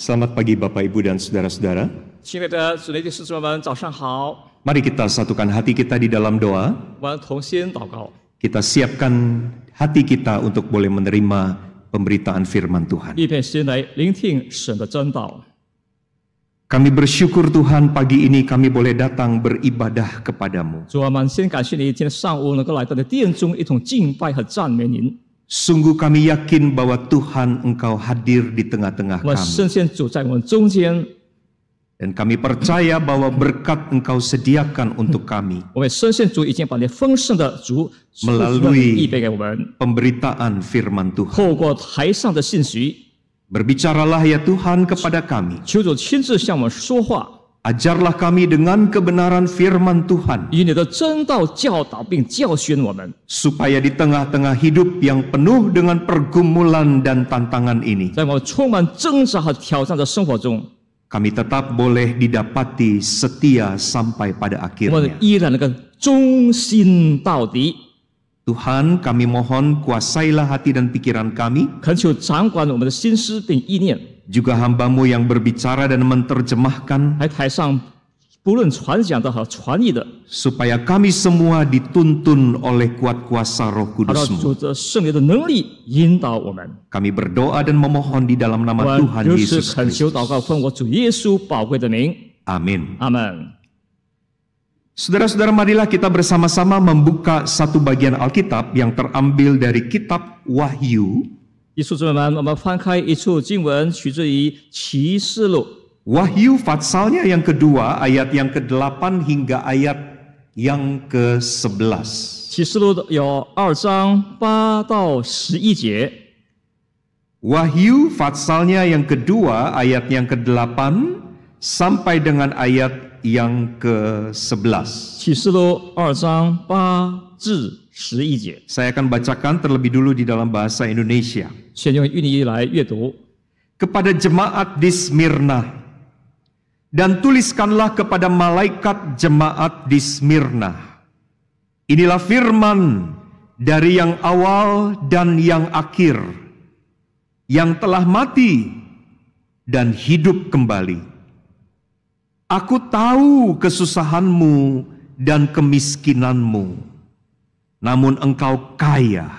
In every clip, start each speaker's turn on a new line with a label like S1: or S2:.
S1: Selamat pagi Bapak Ibu dan Saudara-saudara.
S2: 亲爱的主内的弟兄们，早上好！
S1: Mari kita satukan hati kita di dalam doa.
S2: 我们同心祷告，
S1: Kita siapkan hati kita untuk boleh menerima pemberitaan firman Tuhan.
S2: 预备心来聆听神的真道。
S1: Kami bersyukur Tuhan pagi ini kami boleh datang beribadah kepadamu.
S2: 主啊，满心感谢你，今天上午能够来到你的殿中，一同敬拜和赞美您。
S1: Sungguh kami yakin bahwa Tuhan Engkau hadir di tengah-tengah
S2: 我们
S1: kami.
S2: 深陷主在我们中间，
S1: Dan kami percaya bahwa berkat Engkau sediakan untuk kami
S2: 我们深陷主已经把你丰盛的主
S1: melalui
S2: 预备给我们，
S1: pemberitaan firman Tuhan.
S2: 透过台上的信息，
S1: Berbicaralah ya Tuhan kepada kami.
S2: 求主亲自向我们说话，
S1: Ajarlah kami dengan kebenaran firman Tuhan.
S2: 以你的真道教导并教训我们，
S1: Supaya di tengah-tengah hidup yang penuh dengan pergumulan dan tantangan ini
S2: 在我们充满挣扎和挑战的生活中，
S1: kami tetap boleh didapati setia sampai pada
S2: 我们
S1: akhirnya.
S2: 依然能够忠心到底。
S1: Tuhan, kami mohon kuasailah hati dan pikiran kami,
S2: 恳求掌管我们的心思并意念，
S1: juga hamba-Mu yang berbicara dan menerjemahkan,
S2: 在台上不论传讲的和传译的，
S1: supaya kami semua dituntun oleh kuat kuasa Roh
S2: 好让
S1: Kudus-Mu.
S2: 主的圣灵的能力引导我们。
S1: Kami berdoa dan memohon di dalam
S2: 我
S1: nama
S2: 们
S1: Tuhan
S2: 如此
S1: Yesus
S2: 恳求
S1: Kristus.
S2: 祷告，奉我主耶稣宝贵的名，
S1: Amin.
S2: 阿门。
S1: Saudara-saudara, marilah kita bersama-sama membuka satu bagian Alkitab yang terambil dari kitab Wahyu.
S2: 弟兄姊妹们，我们翻开一处经文，取自于启示录
S1: Wahyu Fatsalnya yang kedua, ayat yang ke-8 hingga ayat yang ke-11.
S2: 启示录有2章8到11节。
S1: Wahyu Fatsalnya yang kedua, ayat yang ke-8 sampai dengan ayat yang ke-11.
S2: 启示录2章8至11节，
S1: Saya akan bacakan terlebih dulu di dalam bahasa Indonesia.
S2: 先用印尼来阅读。
S1: Kepada jemaat di Smyrna, dan tuliskanlah kepada malaikat jemaat di Smyrna. Inilah firman dari yang awal dan yang akhir, yang telah mati dan hidup kembali. Aku tahu kesusahanmu dan kemiskinanmu, namun engkau kaya,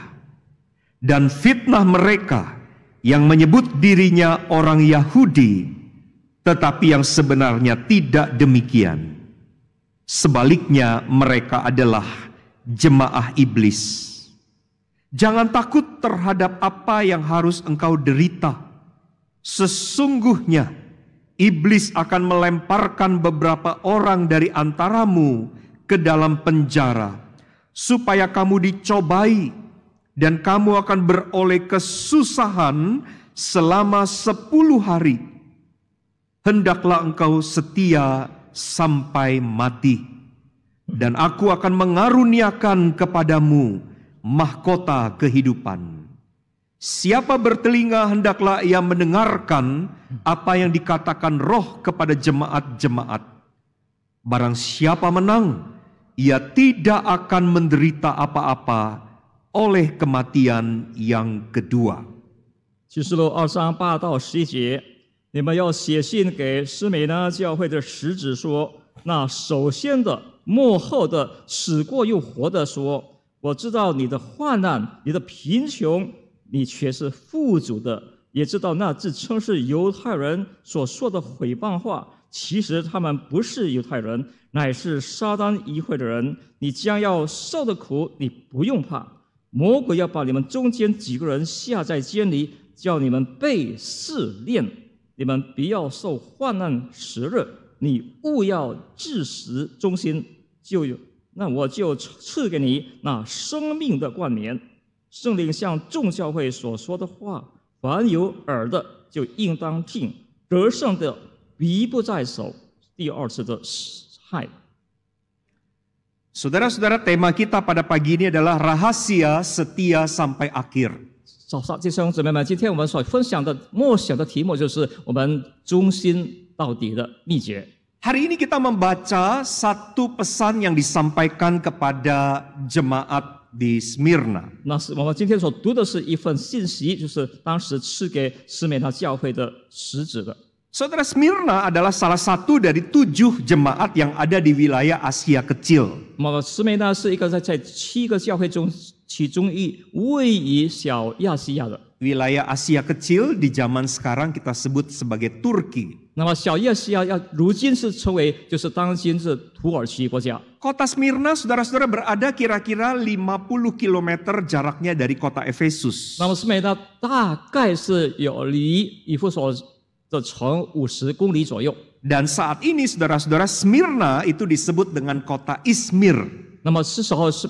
S1: dan fitnah mereka yang menyebut dirinya orang Yahudi, tetapi yang sebenarnya tidak demikian. Sebaliknya mereka adalah jemaah iblis. Jangan takut terhadap apa yang harus engkau derita. Sesungguhnya iblis akan melemparkan beberapa orang dari antaramu ke dalam penjara, supaya kamu dicobai, dan kamu akan beroleh kesusahan selama 10 hari. Hendaklah engkau setia sampai mati, dan aku akan mengaruniakan kepadamu mahkota kehidupan. Siapa bertelinga hendaklah ia mendengarkan apa yang dikatakan Roh kepada jemaat-jemaat. Barang siapa menang, ia tidak akan menderita apa-apa oleh kematian yang kedua.
S2: 启示录2章8到11节，你们要写信给施美拉教会的使者说：那首先的、末后的、死过又活的说，我知道你的患难、你的贫穷，你却是富足的；也知道那自称是犹太人所说的毁谤话，其实他们不是犹太人，乃是撒旦议会的人。你将要受的苦，你不用怕。魔鬼要把你们中间几个人下在监里，叫你们被试炼。你们不要受患难时日，你务要至死忠心，那我就赐给你那生命的冠冕。圣灵向众教会所说的话，凡有耳的就应当听。得胜的必不在手第二次的害。
S1: Saudara-saudara, tema kita pada pagi ini adalah rahasia setia sampai akhir.
S2: 早上，弟兄姊妹们，今天我们所分享的默想的题目就是我们忠心到底的秘诀。
S1: Hari ini kita membaca satu pesan yang disampaikan kepada jemaat di Smyrna.
S2: 那是我们今天所读的是一份信息，就是当时赐给斯美那教会的使者的。
S1: Saudara, Smyrna adalah salah satu dari 7 jemaat yang ada di wilayah Asia Kecil.
S2: 那么斯梅呢是一个在7个教会中其中位于小亚细亚的。
S1: Wilayah Asia Kecil di zaman sekarang kita sebut sebagai Turki.
S2: 那么小亚细亚如今是称为就是当今是土耳其国家。
S1: Kota Smyrna, saudara-saudara, berada kira-kira 50 km jaraknya dari kota Efesus.
S2: 那么斯梅呢大概是有离以弗所的城50公里左右。
S1: Dan saat ini, saudara-saudara, Smyrna itu disebut dengan kota Izmir.
S2: 那么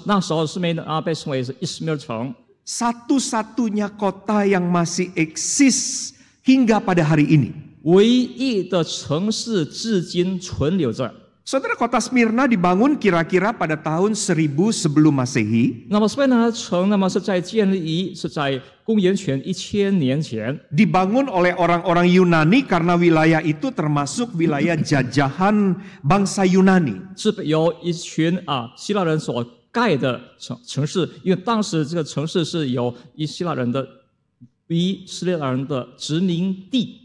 S2: 那时候斯梅呢被称为是伊斯米尔城。
S1: Satu-satunya kota yang masih eksis hingga pada hari ini.
S2: 唯一的城市至今存留着。
S1: Saudara, kota Smyrna dibangun kira-kira pada tahun 1000 sebelum Masehi.
S2: 那么斯梅纳城，那么是在建立是在公元前1000年前，
S1: Dibangun oleh orang-orang Yunani karena wilayah itu termasuk wilayah jajahan bangsa Yunani.
S2: 是由一群希腊人所盖的城市，因为当时这个城市是由以斯列人的殖民地。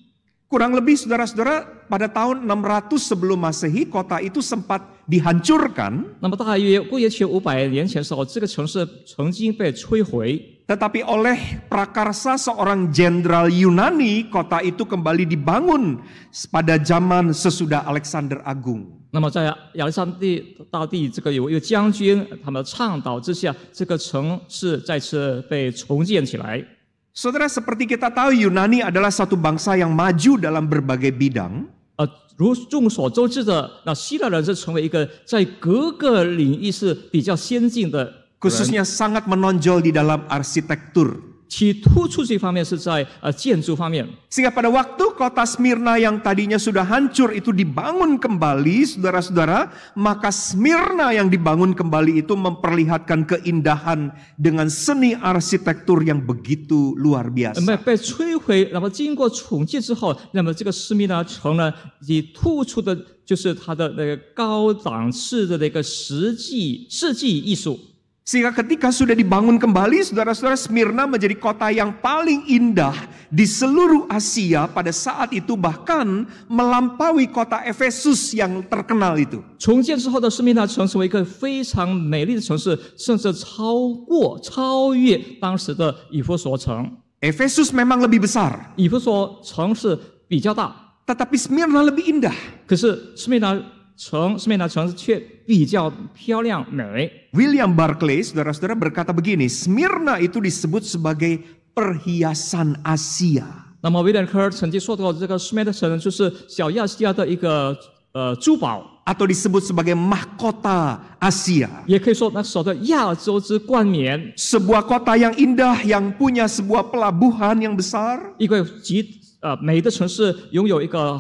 S1: Kurang lebih, saudara-saudara, pada tahun 600 sebelum Masehi, kota itu sempat dihancurkan.
S2: 那么大约公元前500年前的时候，这个城市曾经被摧毁。
S1: Tetapi oleh prakarsa seorang jenderal Yunani, kota itu kembali dibangun pada zaman sesudah Alexander Agung.
S2: 那么在亚历山大帝这个有一个将军他们倡导之下，这个城市再次被重建起来。
S1: Saudara, seperti kita tahu, Yunani adalah satu bangsa yang maju dalam berbagai bidang.
S2: 如众所周知的，那希腊人是成为一个在各个领域是比较先进的人，
S1: Khususnya sangat menonjol di dalam arsitektur.
S2: 其突出这方面是在建筑方面。
S1: Sehingga pada waktu kota Smyrna yang tadinya sudah hancur itu dibangun kembali, saudara-saudara, maka Smyrna yang dibangun kembali itu memperlihatkan keindahan dengan seni arsitektur yang begitu luar
S2: 那么
S1: biasa.
S2: 被摧毁，那么经过重建之后，那么这个斯密达城呢，以突出的就是它的那个高档次的那个设计艺术。
S1: Sehingga ketika sudah dibangun kembali, saudara-saudara, Smyrna menjadi kota yang paling indah di seluruh Asia pada saat itu, bahkan melampaui kota Efesus yang terkenal itu.
S2: 重建之后的斯密达城成为一个非常美丽的城市，甚至超越当时的以弗所城。
S1: Efesus memang lebih besar,
S2: 以弗所城是比较大，
S1: tetapi Smyrna lebih indah.
S2: 可是斯密达城却比较漂亮美。
S1: William Barclay, saudara-saudara, berkata begini, Smyrna itu disebut sebagai perhiasan Asia.
S2: 那么威廉科尔曾经说过，这个斯密达城就是小亚细亚的一个珠宝，
S1: Atau disebut sebagai mahkota Asia.
S2: 也可以说那首的亚洲之冠冕，
S1: Sebuah kota yang indah, yang punya sebuah pelabuhan yang besar.
S2: 一个美的城市，拥有一个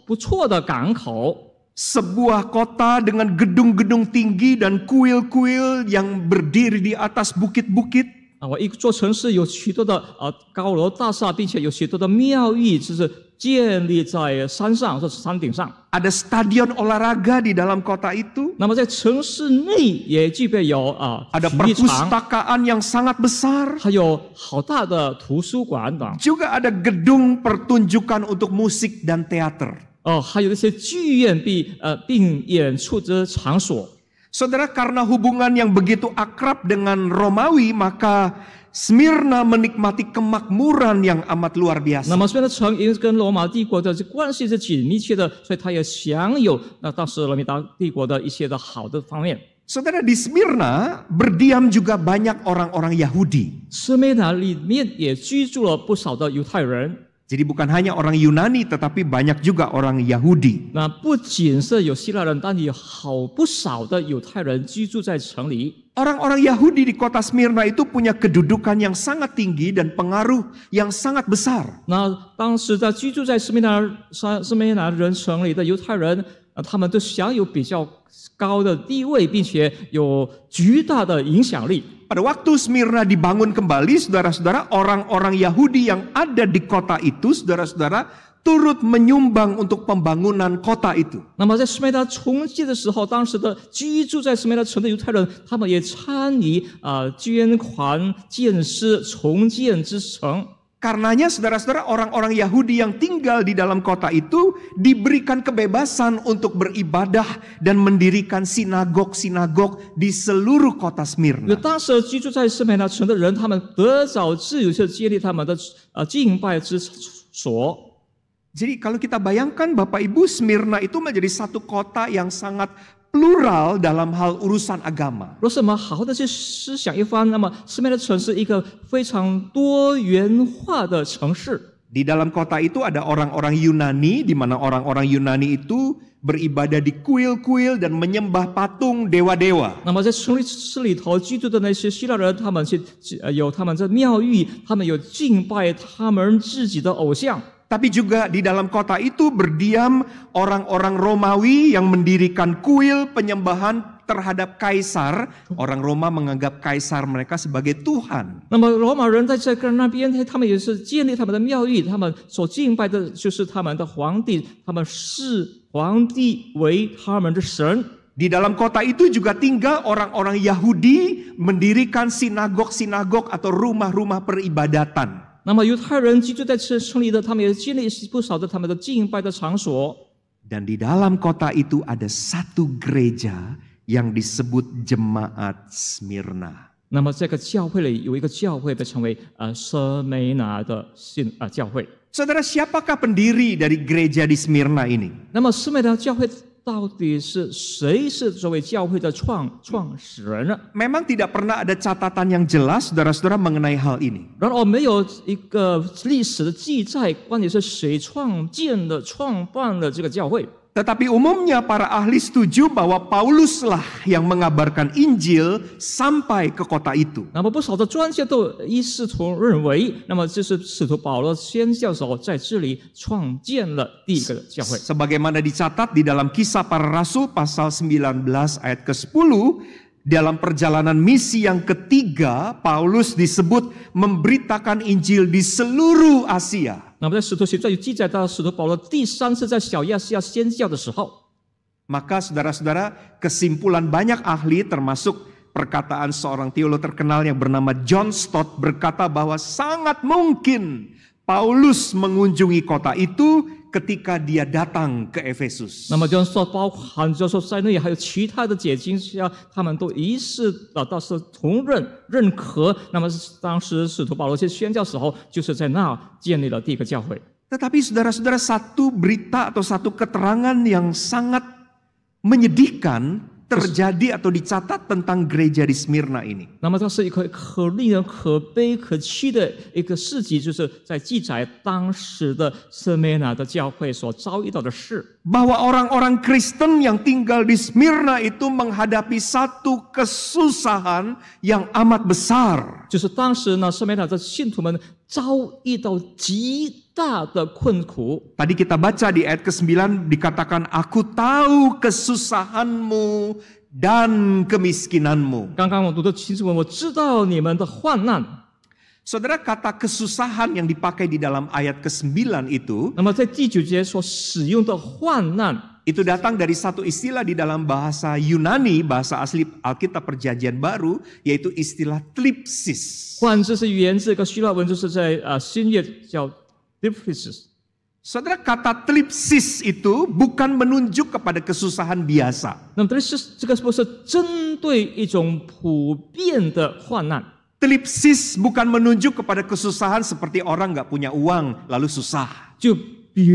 S2: 不错的港口。
S1: Sebuah kota dengan gedung-gedung tinggi dan kuil-kuil yang berdiri di atas bukit-bukit.
S2: 一座城市有许多的高楼大厦，并且有许多的庙宇，就是建立在山上或者山顶上。
S1: Ada stadion olahraga di dalam kota itu.
S2: 那么在城市内也具备有
S1: Ada
S2: 体育场，
S1: perpustakaan yang sangat besar.
S2: 还有好大的图书馆等。
S1: Juga ada gedung pertunjukan untuk musik dan teater.
S2: 还有一些剧院并演出的场所。
S1: Saudara, karena hubungan yang begitu akrab dengan Romawi, maka Smyrna menikmati kemakmuran yang amat luar
S2: 那
S1: biasa.
S2: 么虽然城因为跟罗马帝国的关系是紧密切的，所以它也享有当时罗马帝国的一些的好的方面。
S1: Saudara, di Smyrna berdiam juga banyak orang-orang Yahudi.
S2: 斯梅达里面也居住了不少的犹太人。
S1: Jadi bukan hanya orang Yunani, tetapi banyak juga orang Yahudi.
S2: 那不仅是有希腊人，但也有不少的犹太人居住在城里。
S1: Orang-orang Yahudi di kota Smyrna itu punya kedudukan yang sangat tinggi dan pengaruh yang sangat besar.
S2: 那当时在居住在斯梅拿人城里的犹太人，他们都享有比较高的地位，并且有巨大的影响力。
S1: Pada waktu Smyrna dibangun kembali, saudara-saudara, orang-orang Yahudi yang ada di kota itu, saudara-saudara, turut menyumbang untuk pembangunan kota itu.
S2: 那么在斯梅达重建的时候，当时的居住在斯梅达城的犹太人，他们也参与捐款建设重建之城。
S1: Karenanya saudara-saudara, orang-orang Yahudi yang tinggal di dalam kota itu diberikan kebebasan untuk beribadah dan mendirikan sinagog-sinagog di seluruh kota
S2: 就
S1: Smyrna.
S2: 当时居住在士美拿城的人，他们得早自由去建立他们的敬拜之所。
S1: Jadi kalau kita bayangkan Bapak Ibu, Smyrna itu menjadi satu kota yang sangat plural dalam hal urusan agama.
S2: 若是我们好好的去思想一番，那么士美拿城是一个非常多元化的城市。
S1: Di dalam kota itu ada orang-orang Yunani, di mana orang-orang Yunani itu beribadah di kuil-kuil dan menyembah patung dewa-dewa.
S2: 那么在城市里头居住的那些希腊人，他们有他们的庙宇，他们有敬拜他们自己的偶像。
S1: Tapi juga di dalam kota itu berdiam orang-orang Romawi yang mendirikan kuil penyembahan terhadap kaisar. Orang Roma menganggap kaisar mereka sebagai Tuhan.
S2: 那么罗马人在这个那边，他们也是建立他们的庙宇，他们所敬拜的就是他们的皇帝，他们视皇帝为他们的神。
S1: Di dalam kota itu juga tinggal orang-orang Yahudi mendirikan sinagog-sinagog atau rumah-rumah peribadatan.
S2: 那么犹太人居住在城里的，他们也建立不少的他们的敬拜的场所。
S1: Dan di dalam kota itu ada satu gereja yang disebut Jemaat Smyrna.
S2: 那么这个教会里有一个教会被称为舍美拿的教会。
S1: Saudara, siapakah pendiri dari gereja di Smyrna ini?
S2: 那么舍美拿教会到底是谁是作为教会的创始人呢？
S1: Memang tidak pernah ada catatan yang jelas, saudara-saudara, mengenai hal ini.
S2: 然而没有一个历史的记载，关于是谁创办了这个教会。
S1: Tetapi umumnya para ahli setuju bahwa Pauluslah yang mengabarkan Injil sampai ke kota itu.
S2: 那么不少的专家都一视同认为，那么这是使徒保罗宣教时候在这里创建了第一个教会。
S1: Sebagaimana dicatat di dalam Kisah Para Rasul pasal 19 ayat ke-10, dalam perjalanan misi yang ketiga, Paulus disebut memberitakan Injil di seluruh Asia.
S2: 那么在使徒行传有记载到，使徒保罗第3次在小亚细亚宣教的时候，
S1: Maka saudara-saudara, kesimpulan banyak ahli termasuk perkataan seorang teolog terkenal yang bernama John Stott berkata bahwa sangat mungkin Paulus mengunjungi kota itu ketika dia datang ke Efesus.
S2: 那么就是说，包含就是说在内还有其他的解经家，他们都一致到是同认可。那么当时使徒保罗去宣教时候，就是在那建立了第一个教会。
S1: Tetapi saudara-saudara, satu berita atau satu keterangan yang sangat menyedihkan terjadi atau dicatat tentang gereja di Smyrna ini.
S2: 那么这是一个可令人可悲可泣的一个事迹，就是在记载当时的舍美拿的教会所遭遇到的事。
S1: Bahwa orang-orang Kristen yang tinggal di Smyrna itu menghadapi satu kesusahan yang amat besar.
S2: 就是当时呢，舍美拿的信徒们遭遇到极大的困苦。
S1: Tadi kita baca di ayat ke-9 dikatakan, aku tahu kesusahanmu dan kemiskinanmu.
S2: 刚刚我读的清楚，我知道你们的患难。
S1: Saudara, kata kesusahan yang dipakai di dalam ayat ke-9 itu,
S2: 那么在第9节所使用的患难，
S1: itu datang dari satu istilah di dalam bahasa Yunani, bahasa asli Alkitab Perjanjian Baru, yaitu istilah thlipsis.
S2: 患字是源自一个希腊文，就是在新约叫 thlipsis。
S1: Saudara, kata thlipsis itu bukan menunjuk kepada kesusahan biasa.
S2: 那么这个不是针对一种普遍的患难。
S1: Thlipsis bukan menunjuk kepada kesusahan seperti orang nggak punya uang lalu susah.
S2: 就比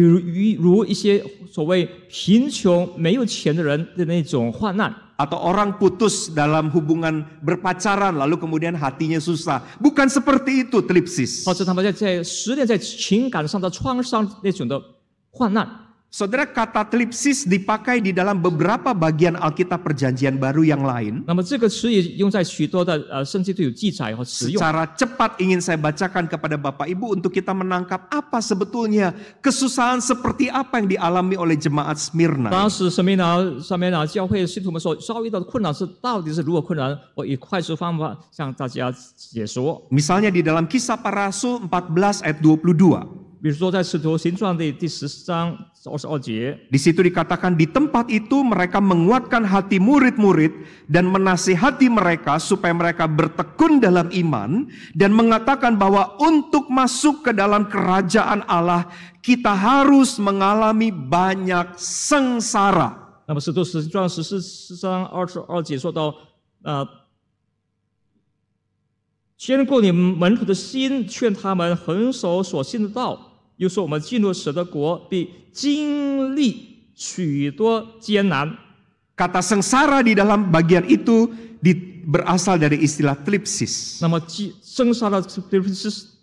S2: 如一些所谓贫穷没有钱的人的那种患难。
S1: Atau orang putus dalam hubungan berpacaran lalu kemudian hatinya susah. Bukan seperti itu thlipsis.
S2: 或者他们在失恋在情感上的创伤那种的患难。
S1: Saudara, kata thlipsis dipakai di dalam beberapa bagian Alkitab Perjanjian Baru yang lain.
S2: 那么这个词也用在许多的圣经都有记载和使用。
S1: Secara cepat ingin saya bacakan kepada Bapak Ibu untuk kita menangkap apa sebetulnya kesusahan seperti apa yang dialami oleh jemaat Smyrna.
S2: 当时舍美拿教会的信徒们所遭遇到的困难是到底是如何困难？我以快速方法向大家解说。
S1: Misalnya di dalam Kisah Para Rasul 14 ayat 22.
S2: 比如说在《使徒行传》的第14章22节，
S1: Di situ dikatakan di tempat itu mereka menguatkan hati murid-murid dan menasihati mereka supaya mereka bertekun dalam iman dan mengatakan bahwa untuk masuk ke dalam kerajaan Allah kita harus mengalami banyak sengsara.
S2: 那么《使徒行传》14章22节说到，坚固你们门徒的心，劝他们恒守所信的道。又说我们进入神的国，必经历许多艰难。
S1: Kata sengsara di dalam bagian itu berasal dari istilah thlipsis.
S2: 那么生杀的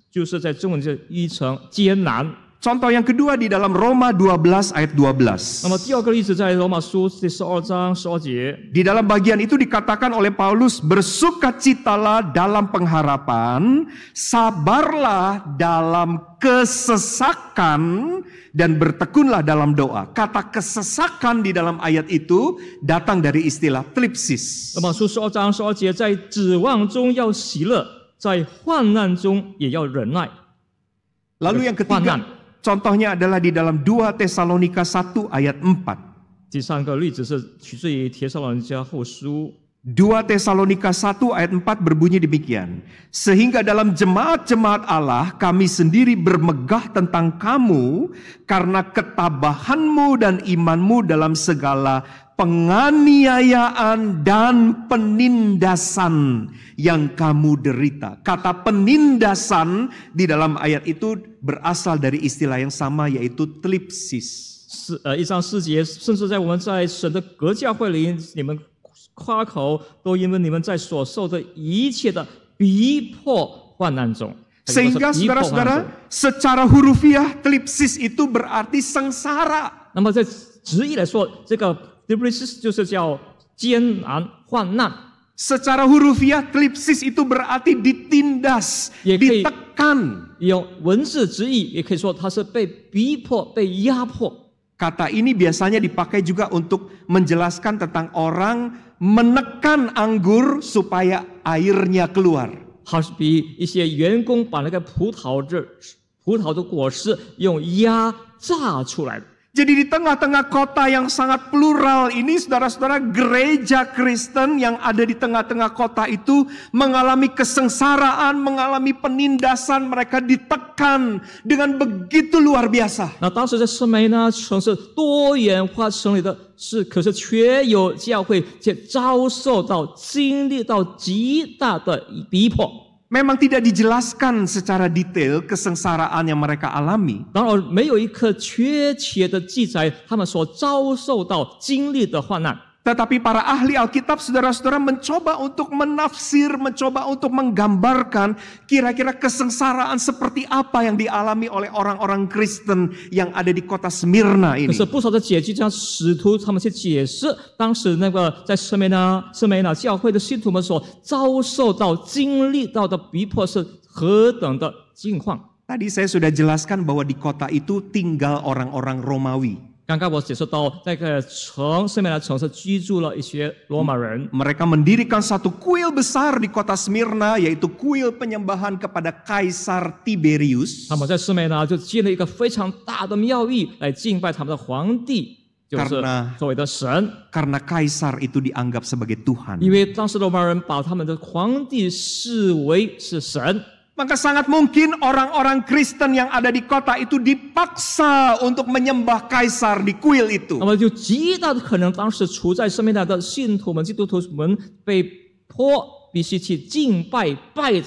S2: 就是在中文就译成艰难。
S1: Contoh yang kedua di dalam Roma 12 ayat 12.
S2: 那么第二个例子在罗马书第12章12节，
S1: Di dalam bagian itu dikatakan oleh Paulus, bersukacitalah dalam pengharapan, sabarlah dalam kesesakan, dan bertekunlah dalam doa. Kata kesesakan di dalam ayat itu datang dari istilah thlipsis.
S2: 罗马书12章12节，在指望中要喜乐，在患难中也要忍耐。
S1: Lalu yang ketiga, contohnya adalah di dalam 2 Tesalonika 1 ayat 4.
S2: 第三个例子是取自于帖撒罗尼迦后书。
S1: 2 Tesalonika 1 ayat 4 berbunyi demikian. Sehingga dalam jemaat-jemaat Allah kami sendiri bermegah tentang kamu karena ketabahanmu dan imanmu dalam segala penganiayaan dan penindasan yang kamu derita. Kata penindasan di dalam ayat itu berasal dari istilah yang sama yaitu thlipsis.
S2: 1章4节，甚至在我们在神的国教会里，你们夸口，都因为你们在所受的一切的逼迫患难中。
S1: Sehingga saudara-saudara, secara hurufiah thlipsis itu berarti sengsara.
S2: 那么在直译来说，这个 thlipsis 就是叫艰难患难。
S1: Secara hurufiah thlipsis itu berarti ditindas, ditekan.
S2: 用文字直译也可以说它是被逼迫、被压迫。
S1: Kata ini biasanya dipakai juga untuk menjelaskan tentang orang menekan anggur supaya airnya keluar.
S2: 好比一些员工把那个葡萄的果实用压榨出来的。
S1: Jadi di tengah-tengah kota yang sangat plural ini, saudara-saudara, gereja Kristen yang ada di tengah-tengah kota itu mengalami kesengsaraan, mengalami penindasan, mereka ditekan dengan begitu luar biasa.
S2: 那当时在士梅呢，城市多元化城里的是，可是却有教会却遭受到、经历到极大的逼迫。
S1: Memang tidak dijelaskan secara detail kesengsaraan yang mereka alami.
S2: 当然，没有一个确切的记载他们所遭受到、经历的患难。
S1: Tetapi para ahli Alkitab, saudara-saudara, mencoba untuk menafsir, mencoba untuk menggambarkan kira-kira kesengsaraan seperti apa yang dialami oleh orang-orang Kristen yang ada di kota Smyrna
S2: 可
S1: ini.
S2: 是不少的解经家、使徒他们去解释当时那个在士梅拿教会的信徒们所遭受到、经历到的逼迫是何等的境况。
S1: Tadi saya sudah jelaskan bahwa di kota itu tinggal orang-orang Romawi.
S2: 刚刚我解释到，那个士梅拿城市居住了一些罗马人，
S1: Mereka mendirikan satu kuil besar di kota Smyrna, yaitu kuil penyembahan kepada Kaisar Tiberius.
S2: 他们在士梅拿就建了一个非常大的庙宇来敬拜他们的皇帝，就是所谓的神。
S1: Karena Kaisar itu dianggap sebagai Tuhan.
S2: 因为当时罗马人把他们的皇帝视为是神。
S1: Maka sangat mungkin orang-orang Kristen yang ada di kota itu dipaksa untuk menyembah Kaisar di kuil itu.
S2: 那么就极大的可能，当时处在士梅拿的信徒们、基督徒们被迫必须去敬拜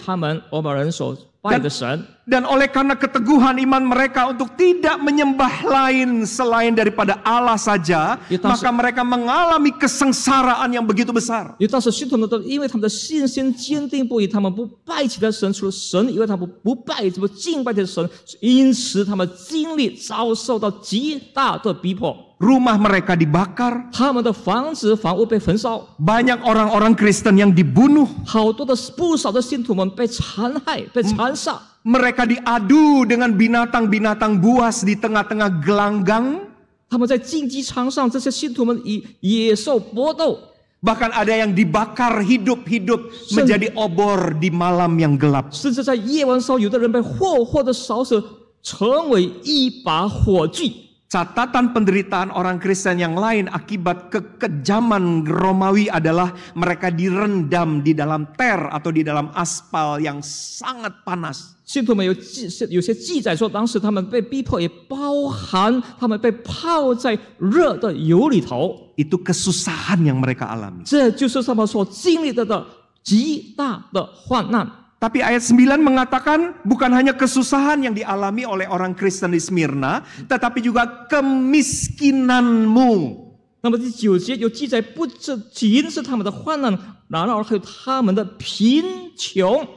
S2: 他们罗马人所拜的神。
S1: Dan oleh karena keteguhan iman mereka untuk tidak menyembah lain selain daripada Allah saja, maka mereka mengalami kesengsaraan yang begitu besar.
S2: 因为当时信徒们都因为他们的信心坚定不移，他们不拜其他神，除了神以外，他们不拜、不敬拜的神，因此他们经历遭受到极大的逼迫。
S1: Rumah mereka dibakar,
S2: 他们的房子、房屋被焚烧，
S1: banyak orang-orang Kristen yang dibunuh,
S2: 不少的信徒们被残害、被残杀。
S1: mereka diadu dengan binatang-binatang buas di tengah-tengah gelanggang.
S2: 他们在竞技场上，这些信徒们与野兽搏斗，
S1: Bahkan ada yang dibakar hidup-hidup menjadi obor di malam yang gelap.
S2: 甚至在夜晚时候，有的人被活活的烧死，成为一把火炬。
S1: Catatan penderitaan orang Kristen yang lain akibat kekejaman Romawi adalah mereka direndam di dalam ter atau di dalam aspal yang sangat panas.
S2: 信徒们有些记载说，当时他们被逼迫，也包含他们被泡在热的油里头。
S1: Itu kesusahan yang mereka alami.
S2: 这就是他们所经历的极大的患难。
S1: Tapi ayat 9 mengatakan bukan hanya kesusahan yang dialami oleh orang Kristen di Smyrna, tetapi juga kemiskinanmu.
S2: 那么第9节有记载，不仅是他们的患难，然而还有他们的贫穷。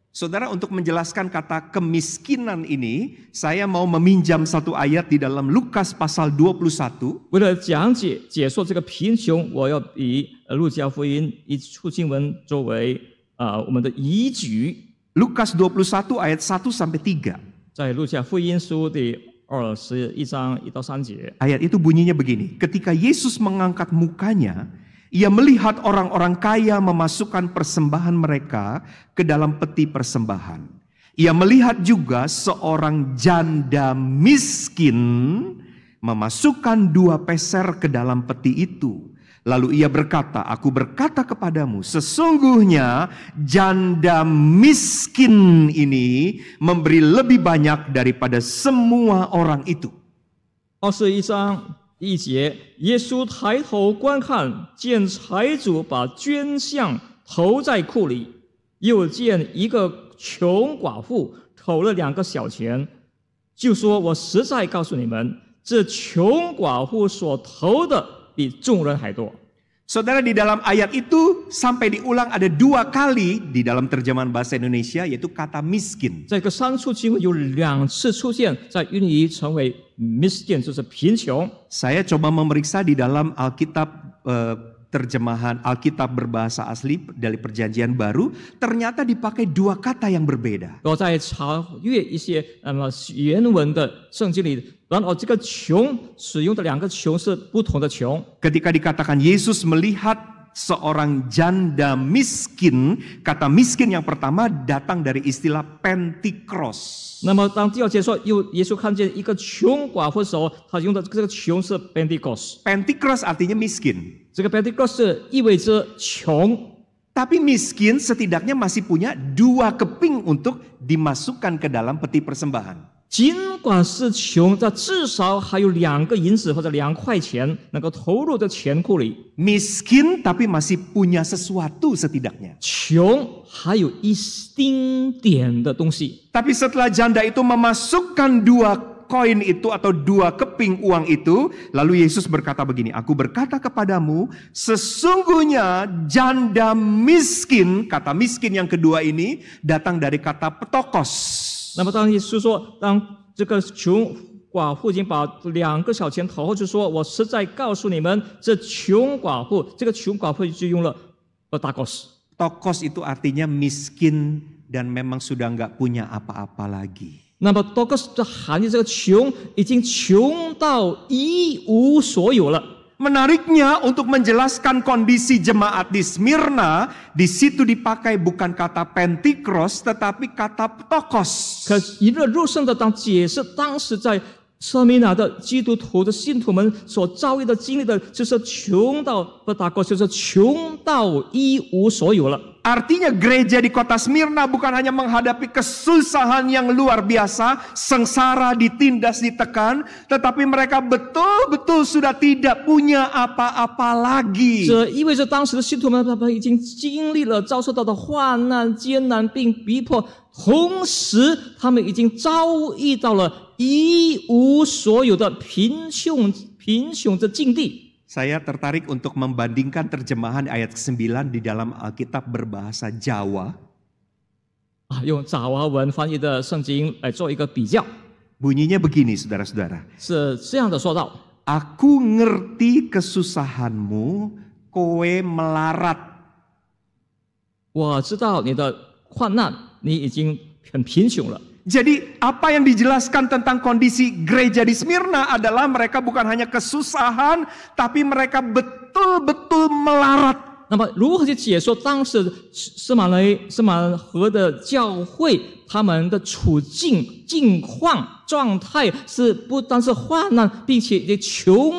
S1: Saudara, untuk menjelaskan kata kemiskinan ini, saya mau meminjam satu ayat di dalam Lukas pasal 21.
S2: 为了解说这个贫穷，我要以路加福音一处经文作为我们的依据。
S1: Lukas 21 ayat 1 sampai 3.
S2: 在路加福音书第21章1到3节。
S1: Ayat itu bunyinya begini. Ketika Yesus mengangkat mukanya, ia melihat orang-orang kaya memasukkan persembahan mereka ke dalam peti persembahan. Ia melihat juga seorang janda miskin memasukkan 2 peser ke dalam peti itu. Lalu ia berkata, aku berkata kepadamu, sesungguhnya janda miskin ini memberi lebih banyak daripada semua orang itu.
S2: 21章1节，耶稣抬头观看，见财主把捐项投在库里，又见一个穷寡妇投了2个小钱，就说：“我实在告诉你们，这穷寡妇所投的比众人还多。”
S1: Saudara, di dalam ayat itu sampai diulang ada 2 kali di dalam terjemahan bahasa Indonesia, yaitu kata miskin.
S2: 这个3处经文有2次出现在韵译成为 miskin， 就是贫穷。
S1: Saya coba memeriksa di dalam Alkitab terjemahan Alkitab berbahasa asli dari Perjanjian Baru, ternyata dipakai 2 kata yang berbeda.
S2: 我在查阅一些原文的圣经里，然后这个穷使用的2个穷是不同的穷。
S1: Ketika dikatakan Yesus melihat seorang janda miskin, kata miskin yang pertama datang dari istilah Pentikros.
S2: 那么当第2节说耶稣看见一个穷寡妇的时候，他用的这个穷是 Pentikos。
S1: Pentikros artinya miskin.
S2: 这个 Pentikos 意味着穷。
S1: Tapi miskin setidaknya masih punya 2 keping untuk dimasukkan ke dalam peti persembahan.
S2: 尽管是穷，但至少还有2个银子或者2块钱能够投入在钱库里。
S1: Miskin tapi masih punya sesuatu setidaknya.
S2: 穷还有一丁点的东西。
S1: Tapi setelah janda itu memasukkan 2 koin itu atau 2 keping uang itu, lalu Yesus berkata begini, aku berkata kepadamu, sesungguhnya janda miskin, kata miskin yang kedua ini datang dari kata petokos.
S2: 那么当耶稣说，当这个穷寡妇已经把2个小钱投后，就说：“我实在告诉你们，这穷寡妇，这个穷寡妇就用了 petokos。”
S1: Tokos itu artinya miskin dan memang sudah nggak punya apa-apa lagi.
S2: 那么 tokos 的含义，这个穷已经穷到一无所有了。
S1: Menariknya untuk menjelaskan kondisi jemaat di Smyrna, di situ dipakai bukan kata Pentikros tetapi kata petokos.
S2: 可一热入圣的当解释当时在色米拿的基督徒的信徒们所遭遇的经历的，就是穷到不达过，就是穷到一无所有了。
S1: Artinya gereja di kota Smyrna bukan hanya menghadapi kesusahan yang luar biasa, sengsara, ditindas, ditekan, tetapi mereka betul-betul sudah tidak punya apa-apa lagi.
S2: 这意味着当时的信徒们，他们已经经历了遭受到的患难、艰难并逼迫，同时他们已经遭遇到了一无所有的贫穷的境地。
S1: Saya tertarik untuk membandingkan terjemahan ayat 9 di dalam Alkitab berbahasa Jawa.
S2: 用爪哇文翻译的圣经来做一个比较，
S1: Bunyinya begini, saudara-saudara.
S2: 是这样的说道：
S1: Aku ngerti kesusahanmu, kowe melarat.
S2: 我知道你的患难，你已经很贫穷了。
S1: Jadi apa yang dijelaskan tentang kondisi gereja di Smyrna adalah mereka bukan hanya kesusahan, tapi mereka betul-betul melarat.
S2: 那么如何去解说当时司马河的教会他们的处境、境况、状态是不单是患难，并且也穷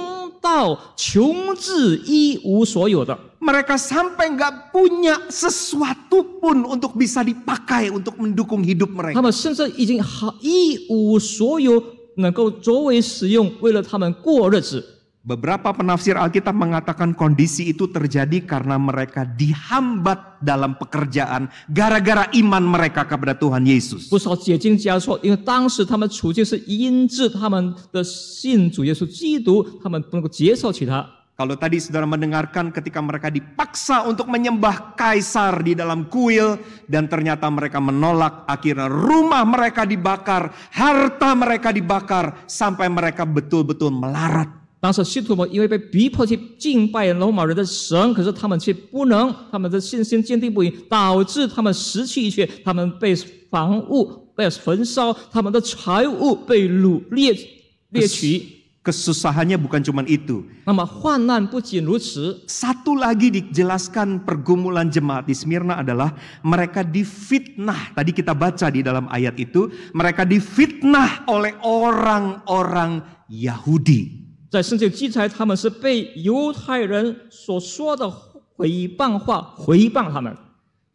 S2: 至一无所有的。
S1: Mereka sampai nggak punya sesuatu pun untuk bisa dipakai untuk mendukung hidup
S2: 他
S1: mereka.
S2: 们甚至已经一无所有，能够作为使用，为了他们过日子。
S1: Beberapa penafsir Alkitab mengatakan kondisi itu terjadi karena mereka dihambat dalam pekerjaan gara-gara iman mereka kepada Tuhan Yesus.
S2: 不少解经家说，因为当时他们处境是因着他们的信主耶稣基督，他们不能够接受其他。
S1: Kalau tadi saudara mendengarkan ketika mereka dipaksa untuk menyembah kaisar di dalam kuil dan ternyata mereka menolak, akhirnya rumah mereka dibakar, harta mereka dibakar sampai mereka betul-betul melarat.
S2: 当时信徒们因为被逼迫去敬拜罗马人的神，可是他们却不能，他们的信心坚定不移，导致他们失去一切，他们被房屋被焚烧，他们的财物被掠取。
S1: Kesusahannya bukan cuma itu.
S2: 那么患难不仅如此，
S1: Satu lagi dijelaskan pergumulan jemaat di Smyrna adalah mereka difitnah. Tadi kita baca di dalam ayat itu, mereka difitnah oleh orang-orang Yahudi.
S2: 在圣经记载，他们是被犹太人所说的毁谤话毁谤他们。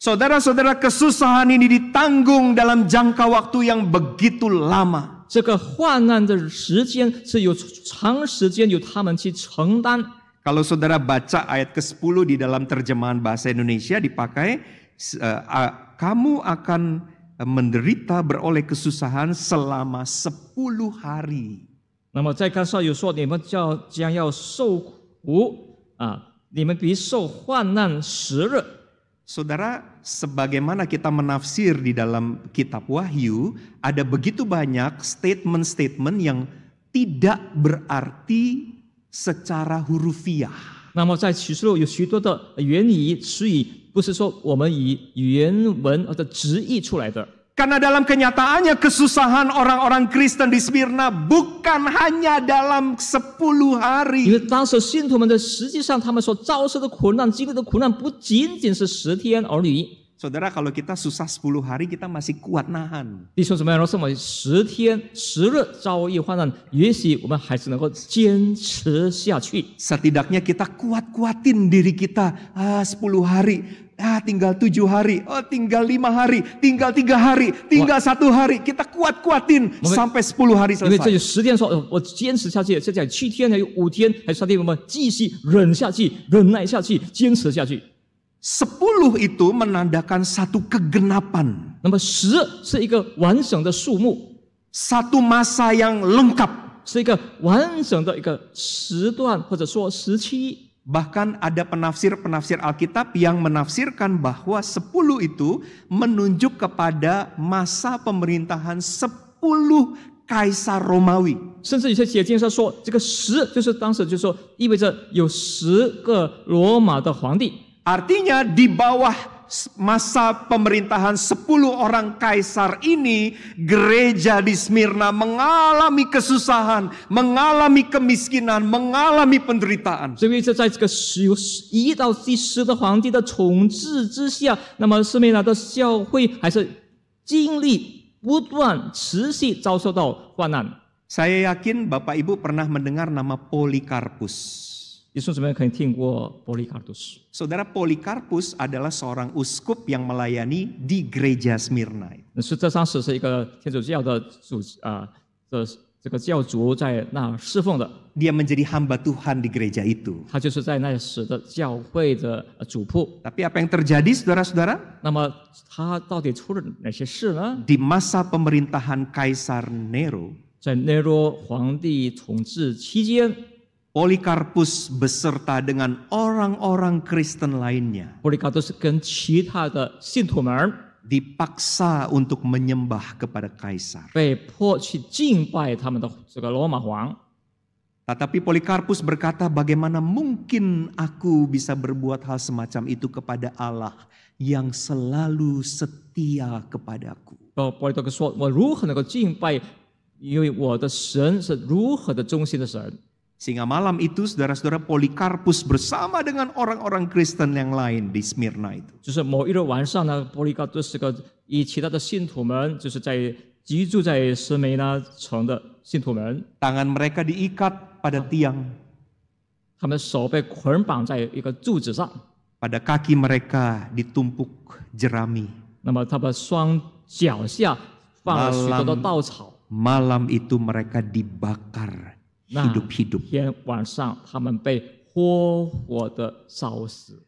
S1: Saudara-saudara, kesusahan ini ditanggung dalam jangka waktu yang begitu lama.
S2: 这个患难的时间是有长时间由他们去承担。
S1: Kalau saudara baca ayat ke-10 di dalam terjemahan bahasa Indonesia dipakai, kamu akan menderita beroleh kesusahan selama 10 hari.
S2: 那么在刚才有说，你们将要受苦你们必受患难10日。
S1: Saudara, sebagaimana kita menafsir di dalam kitab Wahyu, ada begitu banyak statement-statement yang tidak berarti secara hurufiah.
S2: 那么在启示录有许多的原语词语，不是说我们以原文或者直译出来的。
S1: Karena dalam kenyataannya kesusahan orang-orang Kristen di Smyrna bukan hanya dalam 10 hari.
S2: 因为当时信徒们的实际上他们所遭受的苦难、经历的苦难，不仅仅是10天而已。
S1: Saudara, kalau kita susah 10 hari kita masih kuat nahan.
S2: 弟兄姊妹，若是我们10天10日遭遇患难，也许我们还是能够坚持下去。
S1: Setidaknya kita kuat-kuatin diri kita. 10 hari. Tinggal 7 hari, tinggal 5 hari, tinggal 3 hari, tinggal 1 hari. Kita kuat-kuatin sampai 10 hari
S2: 因为这有
S1: selesai.
S2: 10天说，我坚持下去，现在7天还有5天，还有3天，我们继续忍下去，忍耐下去，坚持下去。
S1: 10 itu menandakan satu kegenapan.
S2: 那么10是一个完整的数目，
S1: Satu masa yang lengkap.
S2: 是一个完整的一个时段，或者说时期。
S1: Bahkan ada penafsir-penafsir Alkitab yang menafsirkan bahwa 10 itu menunjuk kepada masa pemerintahan 10 kaisar Romawi.
S2: 甚至有些解经上说，这个10就是当时就说意味着有10个罗马的皇帝。
S1: Artinya di bawah masa pemerintahan 10 orang kaisar ini, gereja di Smyrna mengalami kesusahan, mengalami kemiskinan, mengalami penderitaan.
S2: 所以在这个由1到第10的皇帝的统治之下，那么斯米拿的教会还是经历不断持续遭受到患难。
S1: Saya yakin Bapak Ibu pernah mendengar nama Polikarpus.
S2: 弟兄姊妹可能听过波利卡杜斯。
S1: Saudara, Polikarpus adalah seorang uskup yang melayani di gereja Smyrna.
S2: 是这当时是一个天主教的这个教主在那侍奉的，
S1: Dia menjadi hamba Tuhan di gereja itu.
S2: 他就是在那时的教会的主仆。
S1: Tapi apa yang terjadi saudara-saudara?
S2: 那么他到底出了哪些事呢？
S1: Di masa pemerintahan Kaisar Nero,
S2: 在内罗皇帝统治期间，
S1: Polikarpus beserta dengan orang-orang Kristen lainnya
S2: 波利卡杜斯跟其他的信徒们
S1: dipaksa untuk menyembah kepada Kaisar.
S2: 被迫去敬拜他们的这个罗马皇。
S1: Tetapi Polikarpus berkata, bagaimana mungkin aku bisa berbuat hal semacam itu kepada Allah yang selalu setia kepadaku.
S2: 波利卡杜斯说：“我如何能够敬拜？因为我的神是如何的忠心的神。”
S1: Sehingga malam itu saudara-saudara Polikarpus bersama dengan orang-orang Kristen yang lain di Smyrna itu.
S2: 就是某一日晚上呢，波利高多这个以其他的信徒们，就是在居住在斯梅那城的信徒们，
S1: Tangan mereka diikat pada tiang.
S2: 他们手被捆绑在一个柱子上，
S1: Pada kaki mereka ditumpuk jerami.
S2: 那么他们双脚下放了许多的稻草。
S1: Malam itu mereka dibakar
S2: 那
S1: hidup-hidup.
S2: 天晚上，他们被活活的烧死。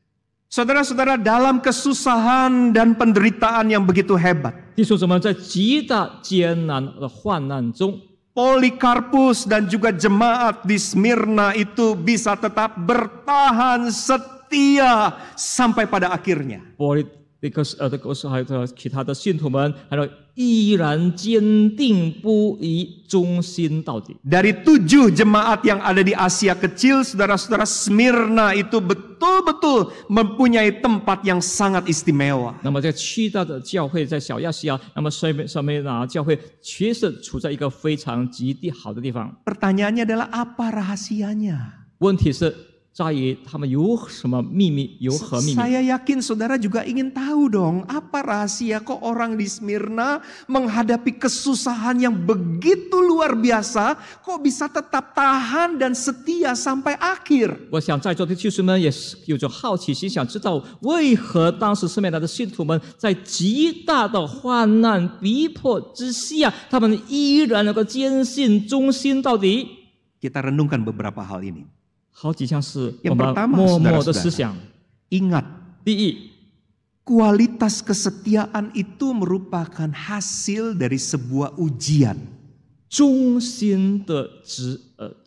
S1: Saudara-saudara, dalam kesusahan dan penderitaan yang begitu hebat,
S2: 弟兄姊妹，在极大艰难的患难中，
S1: Polikarpus dan juga jemaat di Smyrna itu bisa tetap bertahan setia sampai pada akhirnya.
S2: 还有其他的信徒们，还有依然坚定不移、忠心到底。
S1: Dari 7 jemaat yang ada di Asia Kecil, saudara-saudara, Smyrna itu betul-betul mempunyai tempat yang sangat istimewa.
S2: 那么在7大的教会，在小亚细亚，那么上面教会确实处在一个非常极地好的地方。
S1: Pertanyaannya adalah apa rahasianya?
S2: 问题是在于他们有什么秘密，有何秘密？
S1: Saya yakin saudara juga ingin tahu dong, apa rahasia kok orang di Smyrna menghadapi kesusahan yang begitu luar biasa, kok bisa tetap tahan dan setia sampai akhir?
S2: 我想在座的弟兄们也是有着好奇心，想知道为何当时斯梅那的信徒们在极大的患难逼迫之下，他们依然能够坚信忠心到底。
S1: Kita renungkan beberapa hal ini.
S2: 好几项是我
S1: Yang
S2: 们
S1: pertama,
S2: 默默的思
S1: saudara-saudara,
S2: 想。
S1: ingat,
S2: 第一，
S1: kualitas kesetiaan itu merupakan hasil dari sebuah ujian.
S2: 忠心的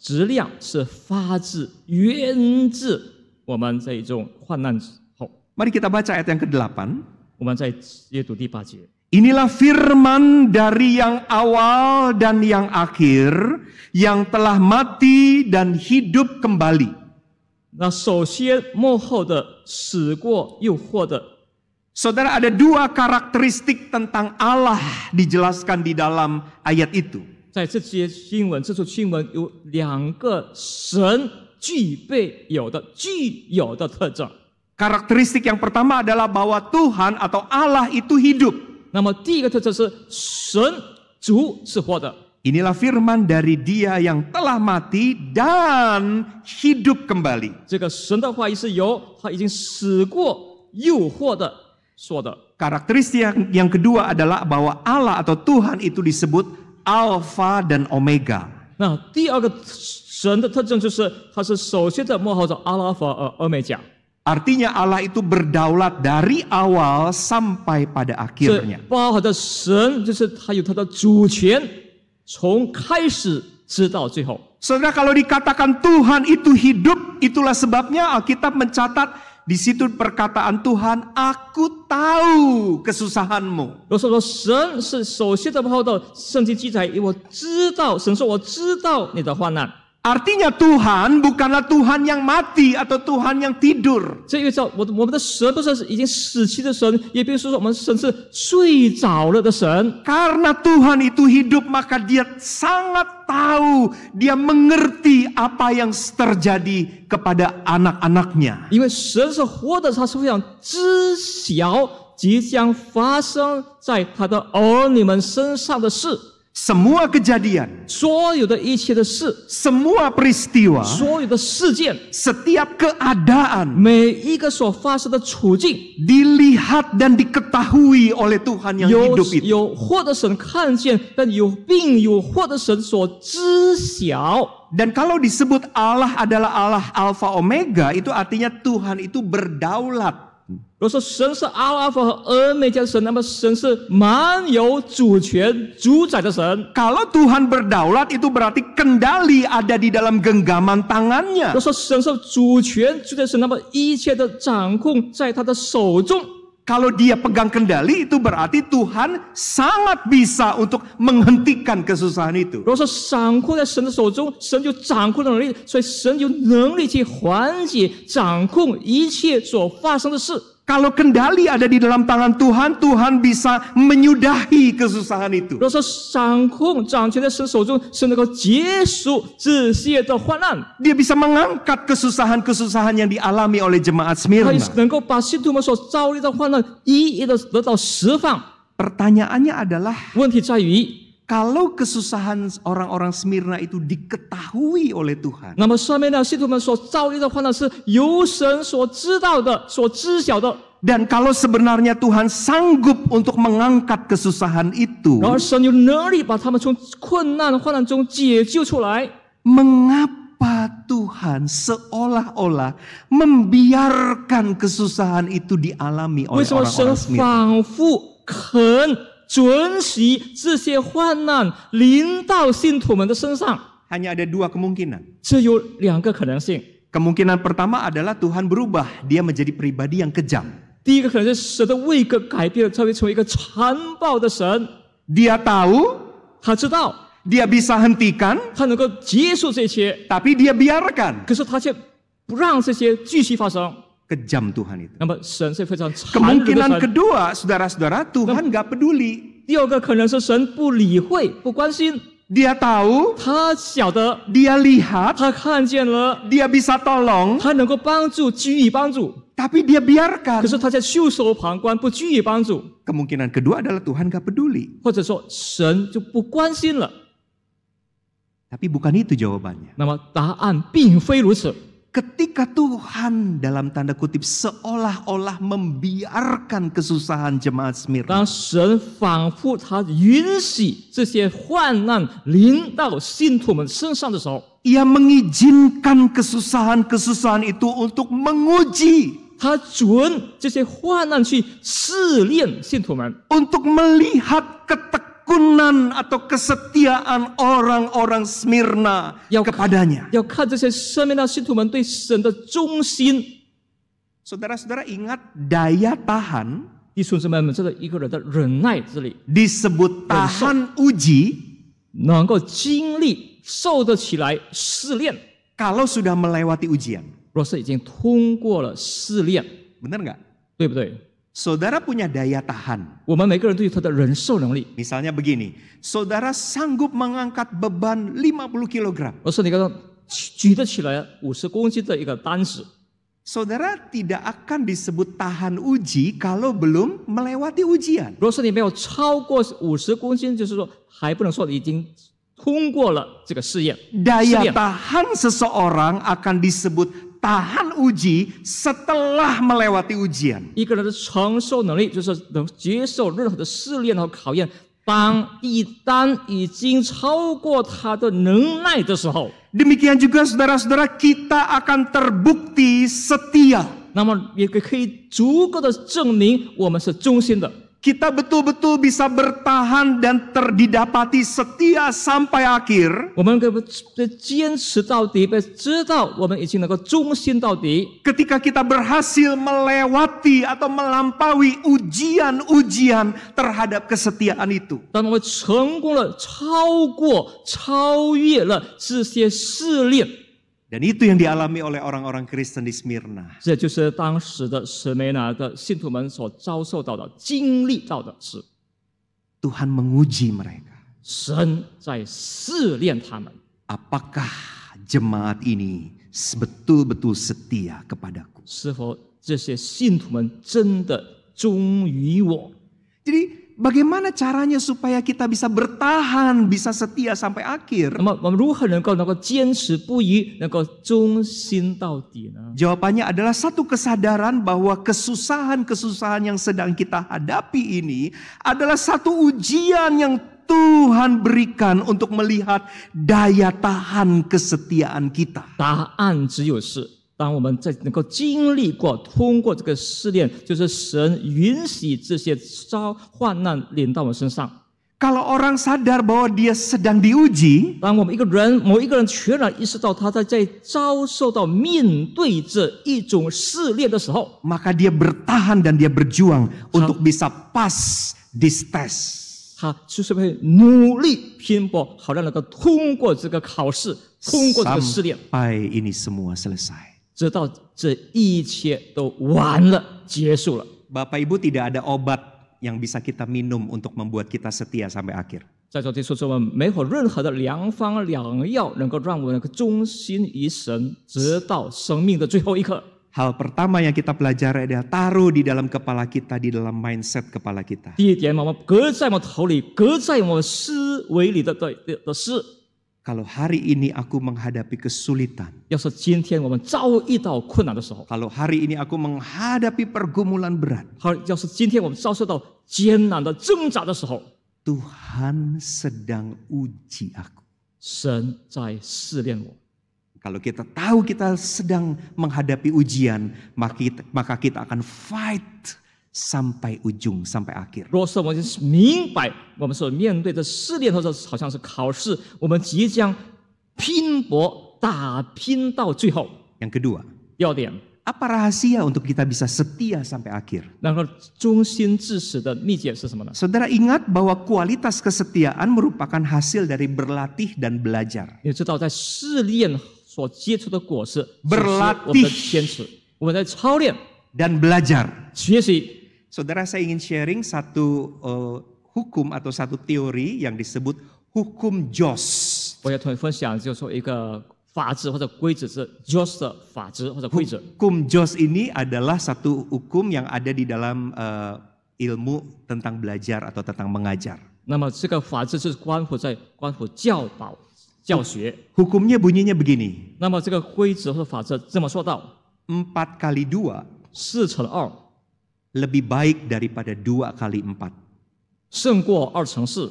S2: 质量是发自源自我们这一种患难之后。
S1: Mari kita baca ayat yang ke-8.
S2: 我们再阅读第8节。
S1: Inilah firman dari yang awal dan yang akhir, yang telah mati dan hidup kembali.
S2: 那首先幕后的死过又活的。
S1: Saudara, ada 2 karakteristik tentang Allah dijelaskan di dalam ayat itu.
S2: 在这些经文，这处经文有2个神具有的特征。
S1: Karakteristik yang pertama adalah bahwa Tuhan atau Allah itu hidup.
S2: 那么第一个特征是神主是活的。
S1: Inilah firman dari Dia yang telah mati dan hidup kembali.
S2: 这个神的话语是由他已经死过又活的说的。
S1: Karakteristik yang kedua adalah bahwa Allah atau Tuhan itu disebut Alfa dan Omega.
S2: 那第二个神的特征就是他是首先的幕后的阿拉法和欧美甲。
S1: Artinya Allah itu berdaulat dari awal sampai pada
S2: 这
S1: akhirnya.
S2: 包含的神就是他有他的主权，从开始直到最后。
S1: Saudara, kalau dikatakan Tuhan itu hidup, itulah sebabnya Alkitab mencatat di situ perkataan Tuhan, aku tahu kesusahanmu.
S2: 如果说神是首先的幕后的，圣经记载，我知道，神说我知道你的患难。
S1: Artinya Tuhan bukanlah Tuhan yang mati atau Tuhan yang tidur.
S2: 这意味着我们的神不是已经死去的神，也比如说我们神是睡着了的神。
S1: Karena Tuhan itu hidup, maka Dia sangat tahu, Dia mengerti apa yang terjadi kepada anak-anaknya.
S2: 因为神是活的，他是非常知晓即将发生在他的儿女们身上的事。
S1: Semua kejadian,
S2: 所有的一切的事，
S1: semua peristiwa,
S2: 所有的事件，
S1: setiap keadaan
S2: 每一个所发生的处境，
S1: dilihat dan diketahui oleh Tuhan yang
S2: 有
S1: hidup itu.
S2: 有活的神看见，但有活的神所知晓。
S1: Dan kalau disebut Allah adalah Allah Alfa Omega, itu artinya Tuhan itu berdaulat.
S2: 如果说神是阿拉法和欧美加的神，那么神是满有主权、主宰的神。
S1: Kalau Tuhan berdaulat, itu berarti kendali ada di dalam genggaman
S2: 如
S1: tangannya.
S2: 果说神是主权、主宰的神，那么一切的掌控在他的手中。
S1: Kalau Dia pegang kendali, itu berarti Tuhan sangat bisa untuk menghentikan kesusahan itu.
S2: 如果说掌控在神的手中，神就掌控的能力，所以神有能力去缓解、掌控一切所发生的事。
S1: Kalau kendali ada di dalam tangan Tuhan, Tuhan bisa menyudahi kesusahan itu.
S2: 如果说掌权在神手中，是能够结束这些的患难，
S1: Dia bisa mengangkat kesusahan-kesusahan yang dialami oleh jemaat
S2: 他
S1: Smyrna.
S2: 能够把信徒们所遭遇的患难一一的得到释放。
S1: Pertanyaannya adalah,
S2: 问题在于，
S1: kalau kesusahan orang-orang Smyrna itu diketahui oleh Tuhan,
S2: 那么上面的信徒们所遭遇的患难是由神所知道的、所知晓的。
S1: dan kalau sebenarnya Tuhan sanggup untuk mengangkat kesusahan itu,
S2: 然而神有能力把他们从困难、患难中解救出来。
S1: mengapa Tuhan seolah-olah membiarkan kesusahan itu dialami
S2: 为
S1: oleh
S2: 什么神
S1: orang-orang Smyrna?
S2: 仿佛肯准许这些患难临到信徒们的身上？
S1: Hanya ada dua kemungkinan.
S2: 这有两个可能性。
S1: Kemungkinan pertama adalah Tuhan berubah, dia menjadi pribadi yang kejam.
S2: 第一个可能是神的位格改变了，他会成为一个残暴的神。
S1: Dia tahu,
S2: 他知道
S1: dia bisa hentikan,
S2: 他能够结束这一切，
S1: tapi dia biarkan.
S2: 可是他却不让这些继续发生。
S1: Kejam Tuhan itu.
S2: 那么神是非常残忍的
S1: Kemungkinan
S2: 神。
S1: kedua, saudara-saudara, Tuhan gak peduli.
S2: 第二个可能是神不理会、不关心，
S1: Dia tahu,
S2: 他晓得，
S1: dia lihat,
S2: 他看见了，
S1: dia bisa tolong,
S2: 他能够帮助，给予帮助。
S1: tapi dia biarkan.
S2: 可是他在袖手旁观，不给予帮助，
S1: Kemungkinan kedua adalah Tuhan gak peduli.
S2: 或者说神就不关心了。
S1: Tapi bukan itu jawabannya.
S2: 那么答案并非如此。
S1: Ketika Tuhan dalam tanda kutip seolah-olah membiarkan kesusahan jemaat Smyrna,
S2: 当神仿佛他允许这些患难临到信徒们身上的时候，
S1: Ia mengizinkan kesusahan-kesusahan itu untuk menguji,
S2: 他准这些患难去试炼信徒们，
S1: untuk melihat ketekunan atau kesetiaan orang-orang Smyrna kepadanya.
S2: 要看这些生命的信徒们对神的忠心。
S1: Saudara-saudara ingat daya tahan
S2: 弟兄姊妹们，这个一个人的忍耐之力，
S1: disebut tahan uji
S2: 能够经历受得起来试炼。
S1: kalau sudah melewati ujian.
S2: 若是已经通过了试炼，
S1: Benar nggak?
S2: 对不对？
S1: Saudara punya daya tahan.
S2: 我们每个人都有他的忍受能力。
S1: Misalnya begini, saudara sanggup mengangkat beban 50 kg.
S2: 若是你刚刚举得起来50公斤的一个担子，
S1: Saudara tidak akan disebut tahan uji kalau belum melewati ujian.
S2: 若是你没有超过50公斤，就是说还不能说你已经通过了这个试验。
S1: Daya tahan seseorang akan disebut tahan uji setelah melewati ujian.
S2: 一个人的承受能力，就是能接受任何的试炼和考验。当已经超过他的能耐的时候，
S1: Demikian juga saudara-saudara, kita akan terbukti setia.
S2: 那么也可以足够的证明我们是忠心的。
S1: Kita betul-betul bisa bertahan dan didapati setia sampai akhir.
S2: 我们可以坚持到底，被知道我们已经能够忠心到底。
S1: Ketika kita berhasil melewati atau melampaui ujian-ujian terhadap kesetiaan itu.
S2: 当我们成功了，超越了这些试炼，
S1: Dan itu yang dialami oleh orang-orang Kristen di Smyrna.
S2: 这就是当时的史梅拿的信徒们所遭受到的、经历到的事。
S1: Tuhan menguji mereka.
S2: 神在试炼他们，
S1: Apakah jemaat ini betul-betul setia kepadaku?
S2: 是否这些信徒们真的忠于我？
S1: Jadi bagaimana caranya supaya kita bisa bertahan, bisa setia sampai akhir?
S2: 那么我们如何能够坚持不渝，能够忠心到底呢？
S1: Jawabannya adalah satu kesadaran bahwa kesusahan-kesusahan yang sedang kita hadapi ini adalah satu ujian yang Tuhan berikan untuk melihat daya tahan kesetiaan kita.
S2: 答案只有是，当我们在能够经历过、通过这个试炼，就是神允许这些患难临到我们身上。
S1: Kalau orang sadar bahwa dia sedang diuji,
S2: 当我们某一个人全然意识到他在遭受到面对这一种试炼的时候，
S1: maka dia bertahan dan dia berjuang untuk bisa pass this test.
S2: 他就是会努力拼搏，好让能够通过这个考试，通过这个试炼，
S1: Sampai ini semua selesai.
S2: 直到这一切都完了，结束了。
S1: Bapak Ibu, tidak ada obat yang bisa kita minum untuk membuat kita setia sampai akhir.
S2: 在座弟兄姊妹，没有任何的良方良药能够让我们能够忠心于神，直到生命的最后一刻。
S1: Hal pertama yang kita pelajari adalah taruh di dalam kepala kita, di dalam mindset kepala kita.
S2: 第一点，我们搁在我们头里，搁在我们思维里的事。
S1: Kalau hari ini aku menghadapi kesulitan,
S2: 要是今天我们遭遇到困难的时候，
S1: kalau hari ini aku menghadapi pergumulan berat,
S2: 要是今天我们遭受到艰难的挣扎的时候，
S1: Tuhan sedang uji aku.
S2: 神在试炼我。
S1: Kalau kita tahu kita sedang menghadapi ujian, maka kita akan fight sampai ujung, sampai akhir.
S2: 若是我们明白我们所面对的试炼或者好像是考试，我们即将拼搏打拼到最后。
S1: Yang kedua,
S2: 第二点，
S1: apa rahasia untuk kita bisa setia sampai akhir?
S2: 能够忠心至死的秘诀是什么呢？
S1: Saudara ingat bahwa kualitas kesetiaan merupakan hasil dari berlatih dan belajar.
S2: 你知道，在试炼所结出的果实，
S1: Berlatih
S2: 我们的坚持，我们在操练
S1: Dan belajar.
S2: 学习。
S1: Saudara, saya ingin sharing satu hukum atau satu teori yang disebut hukum Joss.
S2: 我要同你分享，就是说一个法则或者规则是 Joss 的法则或者规则。
S1: Hukum Joss ini adalah satu hukum yang ada di dalam ilmu tentang belajar atau tentang mengajar.
S2: 那么这个法则是关乎教导、教学。
S1: Hukumnya bunyinya begini.
S2: 那么这个规则或者法则这么说到
S1: 4 kali 2
S2: ：4乘2
S1: lebih baik daripada 2 kali 4.
S2: 胜过2乘4。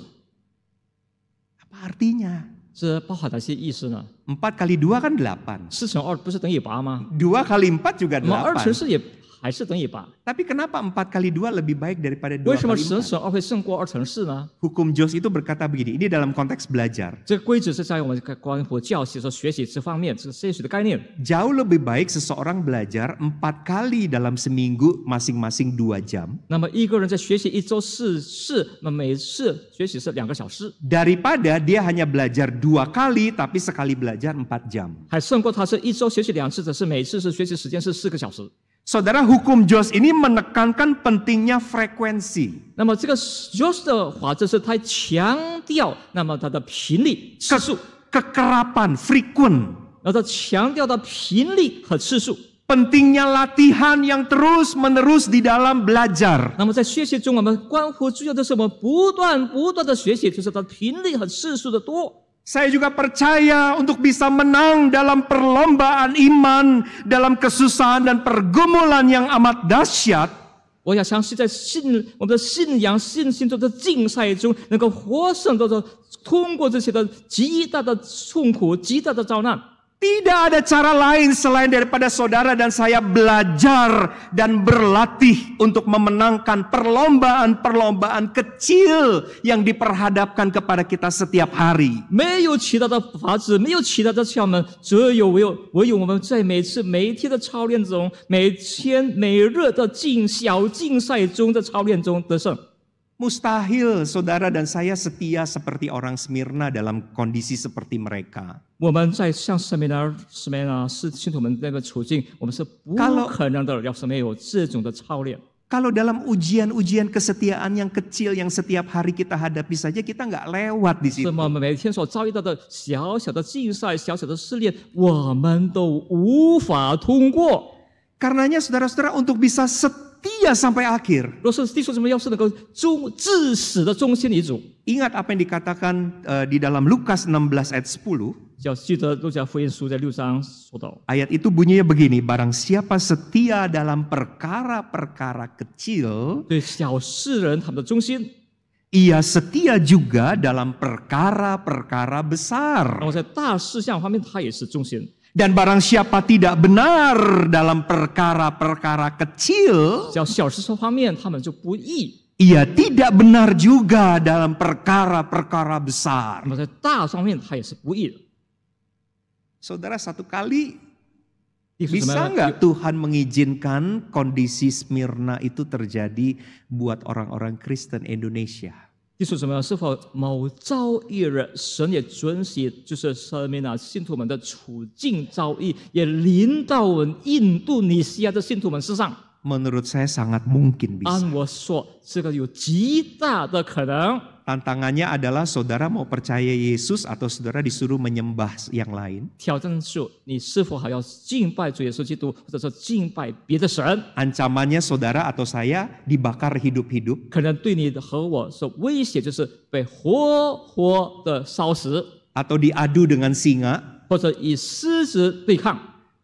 S1: Apa artinya?
S2: 这包含哪些意思呢？
S1: 4 kali 2 kan 8.
S2: 4乘2不是等于8吗？
S1: 2 kali 4 juga
S2: 那么2乘
S1: 8.
S2: 4也还是等于8。
S1: Tapi kenapa 4 kali 2 lebih baik daripada 2
S2: 为什么
S1: kali
S2: 4
S1: 4?
S2: 乘2会胜过2乘4呢？
S1: Hukum Joss itu berkata begini, ini dalam konteks belajar.
S2: 这个规则是在我们关乎教习和学习这方面，这个学习的概念。
S1: Jauh lebih baik seseorang belajar 4 kali dalam seminggu masing-masing 2 jam.
S2: 那么一个人在学习1周4次，那每次学习是2个小时，
S1: Daripada dia hanya belajar 2 kali tapi sekali belajar 4 jam.
S2: 还胜过他是1周学习2次，只是每次是学习时间是4个小时。
S1: Saudara, hukum Joss ini menekankan pentingnya frekuensi.
S2: 那么这个 Joss 的法则是它强调，那么它的频率、次数，
S1: Kekerapan, frequent.
S2: 然后它强调的频率和次数。
S1: Pentingnya latihan yang terus-menerus di dalam belajar.
S2: 那么在学习中，我们关乎重要的是我们不断的学习，就是它的频率和次数的多。
S1: Saya juga percaya untuk bisa menang dalam perlombaan iman, dalam kesusahan dan pergumulan yang amat dahsyat.
S2: 我要相信，在我们的信仰、信心中的竞赛中，能够获胜，都是通过这些的极大的痛苦、极大的遭难。
S1: Tidak ada cara lain selain daripada saudara dan saya belajar dan berlatih untuk memenangkan perlombaan-perlombaan kecil yang diperhadapkan kepada kita setiap hari.
S2: 没有其他的法子，没有其他的窍门，只有唯有我们在每一天的操练中，每日的小竞赛中的操练中得胜。
S1: Mustahil saudara dan saya setia seperti orang Smyrna dalam kondisi seperti mereka.
S2: 我们在像圣美拿是信徒们那个处境，我们是不可能的，要是没有这种的操练。
S1: Kalau dalam ujian-ujian kesetiaan yang kecil yang setiap hari kita hadapi saja, kita nggak lewat di situ.
S2: 那么每天所遭遇到的小小的竞赛、小小的试炼，我们都无法通过。
S1: Karenanya saudara-saudara untuk bisa setia sampai akhir.
S2: 若是弟兄姊妹要是能够至死的忠心于主，
S1: Ingat apa yang dikatakan di dalam Lukas 16 ayat 10.
S2: 要记得路加福音书在6章说到。
S1: Ayat itu bunyinya begini, barang siapa setia dalam perkara-perkara kecil,
S2: 对小世人他们的忠心，
S1: ia setia juga dalam perkara-perkara besar.
S2: 然后在大事项方面他也是忠心。
S1: Dan barang siapa tidak benar dalam perkara-perkara kecil,
S2: 只要小事方面他们就不义，
S1: ia tidak benar juga dalam perkara-perkara besar.
S2: 那么在大方面他也是不义的。
S1: Saudara, satu kali
S2: 弟兄姊
S1: bisa
S2: 妹，
S1: nggak Tuhan mengizinkan kondisi Smyrna itu terjadi buat orang-orang Kristen Indonesia?
S2: 弟兄姊妹，是否某朝一日，神也准许，就是生命信徒们的处境遭遇，也临到我们印度尼西亚的信徒们身上？
S1: Menurut saya sangat mungkin bisa.
S2: 按我说，这个有极大的可能。
S1: Tantangannya adalah saudara mau percaya Yesus atau saudara disuruh menyembah yang lain.
S2: 挑战是你是否还要敬拜主耶稣基督，或者说敬拜别的神？
S1: Ancamannya saudara atau saya dibakar hidup-hidup.
S2: 可能对你和我所威胁就是被活活的烧死，
S1: Atau diadu dengan singa.
S2: 或者以狮子对抗。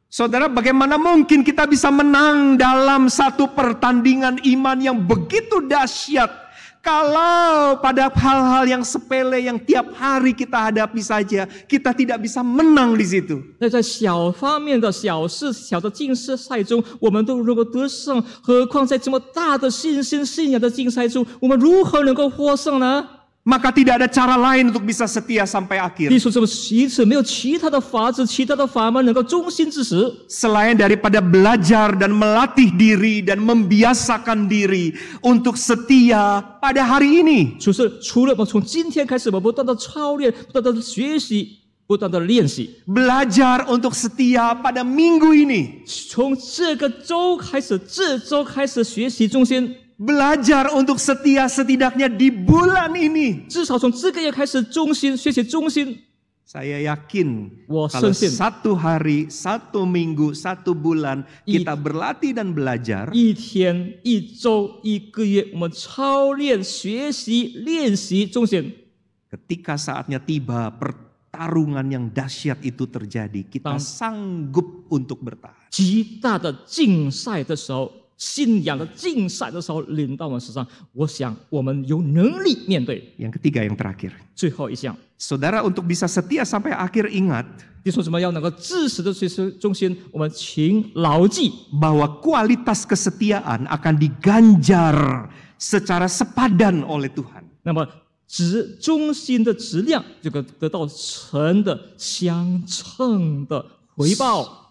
S1: Saudara, bagaimana mungkin kita bisa menang dalam satu pertandingan iman yang begitu dahsyat kalau pada hal-hal yang sepele yang tiap hari kita hadapi saja kita tidak bisa menang di situ.
S2: 那在小方面的小事、小的竞赛中，我们都能够得胜，何况在这么大的信心、信仰的竞赛中，我们如何能够获胜呢？
S1: Maka tidak ada cara lain untuk bisa setia sampai akhir.
S2: 弟兄姊妹，因此没有其他的法子、其他的法门能够忠心至死，
S1: Selain daripada belajar dan melatih diri dan membiasakan diri untuk setia pada hari ini.
S2: 除了我们从今天开始，我们不断的操练、不断的学习、不断的练习，
S1: Belajar untuk setia pada minggu ini.
S2: 从这个周开始，这周开始学习忠心。
S1: Belajar untuk setia setidaknya di bulan ini.
S2: 至少从这个月开始忠心学习忠心。
S1: Saya yakin
S2: Wah,
S1: kalau
S2: sensin.
S1: satu hari, satu minggu, satu bulan kita berlatih dan belajar,
S2: 一天、一周、一个月，我们操练、学习、练习忠心。
S1: ketika saatnya tiba pertarungan yang dahsyat itu terjadi, kita sanggup untuk bertahan.
S2: 极大的竞赛的时候，信仰的竞赛的时候，临到我们身上，我想我们有能力面对。
S1: Yang ketiga, yang terakhir.
S2: 最后一项，
S1: Saudara, untuk bisa setia sampai akhir, ingat
S2: 弟兄姊妹要能够至死的学习忠心，我们请牢记
S1: bahwa kualitas kesetiaan akan diganjar secara sepadan oleh Tuhan.
S2: 那么忠心的质量，这个得到神的相称的回报。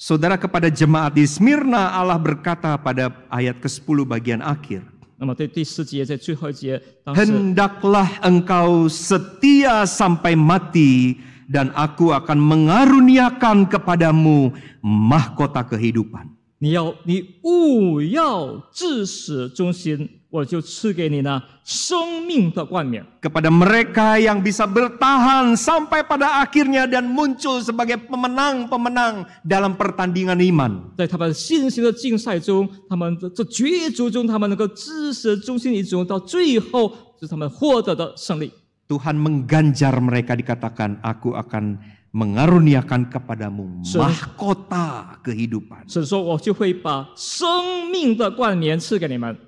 S1: Saudara, kepada jemaat di Smyrna, Allah berkata pada ayat ke-10 bagian akhir,
S2: 那么对第10节，在最后一节，当时
S1: Hendaklah engkau setia sampai mati, dan aku akan mengaruniakan kepadamu mahkota kehidupan.
S2: 你务要至死忠心，我就赐给你呢生命的冠冕。
S1: Kepada mereka yang bisa bertahan sampai pada akhirnya dan muncul sebagai pemenang-pemenang dalam pertandingan iman.
S2: 在他们信心的竞赛中，他们这角逐中，他们能够至死忠心一种，到最后是他们获得的胜利。
S1: Tuhan mengganjar mereka, dikatakan, aku akan mengaruniakan kepadamu mahkota kehidupan.
S2: 神说，我就会把生命的冠冕赐给你们。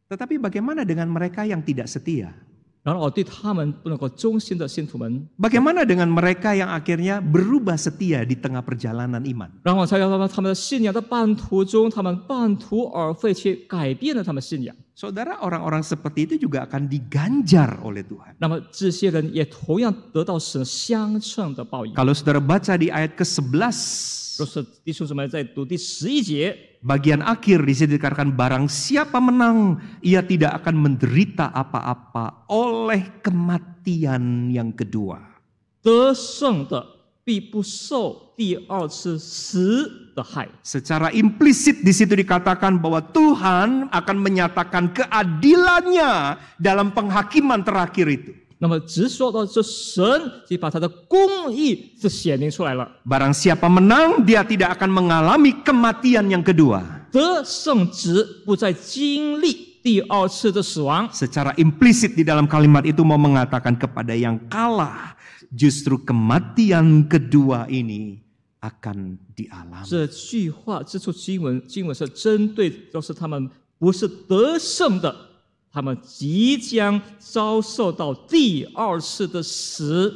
S1: Tetapi bagaimana dengan mereka yang tidak setia?
S2: 然后对他们不能够忠心的信徒们，
S1: Bagaimana dengan mereka yang akhirnya berubah setia di tengah perjalanan iman?
S2: 然后才要他们的信仰的半途中，他们半途而废，却改变了他们信仰。
S1: Saudara, orang-orang seperti itu juga akan diganjar oleh Tuhan.
S2: 那么这些人也同样得到神相称的报应。
S1: Kalau saudara baca di ayat ke-11,
S2: 若是弟兄姊妹在读第11节，
S1: bagian akhir di sini dikatakan, barang siapa menang, ia tidak akan menderita apa-apa oleh kematian yang kedua.
S2: 得胜的必不受第二次死的害。
S1: Secara implisit di situ dikatakan bahwa Tuhan akan menyatakan keadilannya dalam penghakiman terakhir itu.
S2: 那么只说到这神就把他的公义是显明出来了。
S1: Barang siapa menang, dia tidak akan mengalami kematian yang kedua.
S2: 得胜者不再经历第二次的死亡。
S1: Secara implisit di dalam kalimat itu mau mengatakan kepada yang kalah, justru kematian kedua ini akan dialami.
S2: 这句话这处经文是针对，就是他们不是得胜的，他们即将遭受到第二次的死。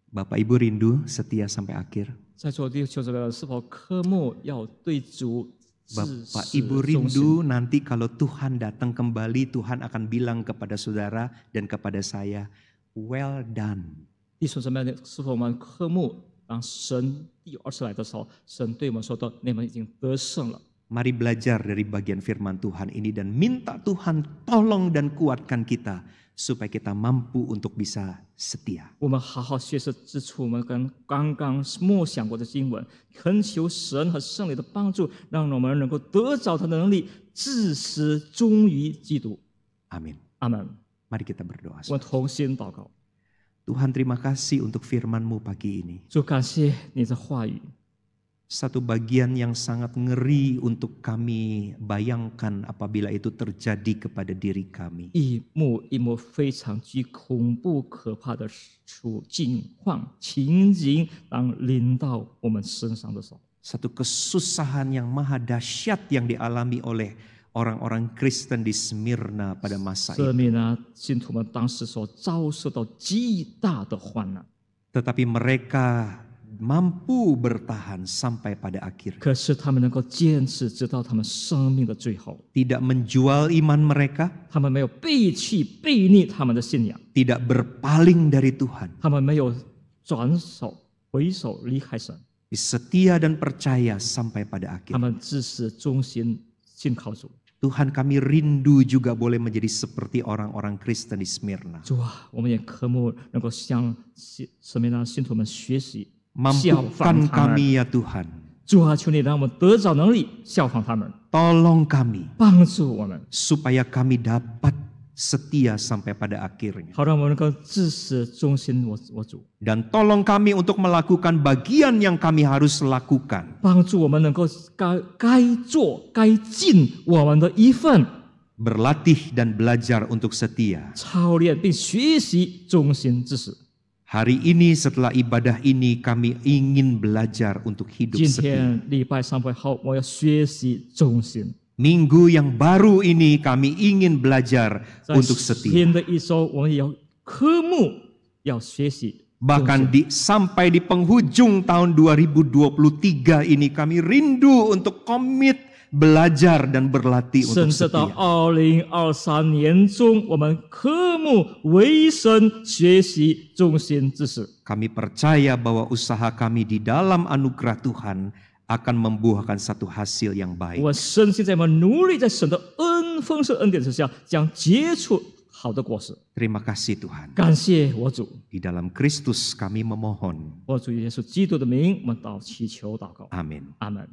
S1: Bapak Ibu rindu setia sampai akhir?
S2: 在座弟兄姊妹，是否科目要对主至
S1: Bapak
S2: 死
S1: Ibu
S2: 忠心？
S1: rindu nanti kalau Tuhan datang kembali, Tuhan akan bilang kepada saudara dan kepada saya, well done.
S2: 弟兄姊妹，是否我们科目当神第二次来的时候，神对我们说的，你们已经得胜了。
S1: Mari belajar dari bagian firman Tuhan ini dan minta Tuhan tolong dan kuatkan kita supaya kita mampu untuk bisa setia.
S2: 我们好好学习之处，我们跟刚刚默想过的经文，恳求神和圣灵的帮助，让我们能够得着他的能力，至死忠于基督。
S1: Amin.
S2: 阿门。
S1: Mari kita berdoa.
S2: 我们同心祷告，
S1: Tuhan, terima kasih untuk firman-Mu pagi ini.
S2: 主感谢你的话语，
S1: Satu bagian yang sangat ngeri untuk kami bayangkan apabila itu terjadi kepada diri kami.
S2: 一幕一幕非常具恐怖可怕的境况情景，当临到我们身上的时候，
S1: Satu kesusahan yang maha dahsyat yang dialami oleh orang-orang Kristen di Smyrna pada masa
S2: 赦
S1: itu.
S2: 免啊，信徒们当时所遭受到极大的患难，
S1: Tetapi mereka mampu bertahan sampai pada akhir.
S2: 可是他们能够坚持直到他们生命的最后，
S1: Tidak menjual iman mereka,
S2: 他们没有背弃背逆他们的信仰，
S1: tidak berpaling dari Tuhan.
S2: 他们没有转手回首离开神，
S1: Setia dan percaya sampai pada
S2: 他
S1: akhir.
S2: 们至死忠心信靠主。
S1: Tuhan, kami rindu juga boleh menjadi seperti orang-orang Kristen di Smyrna.
S2: 主啊，我们也渴慕能够向什么样的信徒们学习，效
S1: Mampukan
S2: 仿他们。
S1: kami ya Tuhan.
S2: 主啊，求你让我们得着能力，效仿他们，
S1: Tolong kami
S2: 帮助我们，
S1: supaya kami dapat setia sampai pada akhirnya.
S2: 好让我们能够至死忠心我主，
S1: Dan tolong kami untuk melakukan bagian yang kami harus lakukan.
S2: 帮助我们能够该做该尽我们的一份，
S1: Berlatih dan belajar untuk setia.
S2: 操练并学习忠心之事。
S1: Hari ini setelah ibadah ini kami ingin belajar untuk hidup
S2: 今
S1: setia.
S2: 天礼拜上会后，我要学习忠心。
S1: Minggu yang baru ini kami ingin belajar
S2: 在
S1: untuk setia.
S2: 新的一周，我们也要科目要学习。
S1: Bahkan sampai di penghujung tahun 2023 ini kami rindu untuk komit belajar dan berlatih
S2: 甚
S1: untuk
S2: 至到
S1: setia.
S2: 2023年中，我们科目为神学习忠心之事。
S1: Kami percaya bahwa usaha kami di dalam anugerah Tuhan akan membuahkan satu hasil yang baik.
S2: 我深信，在我们努力在神的丰盛恩典之下，将结出好的果实。
S1: Terima kasih Tuhan.
S2: 感谢我主，
S1: Di dalam Kristus kami memohon.
S2: 我主耶稣基督的名，我们祈求祷告，
S1: Amin.
S2: 阿门。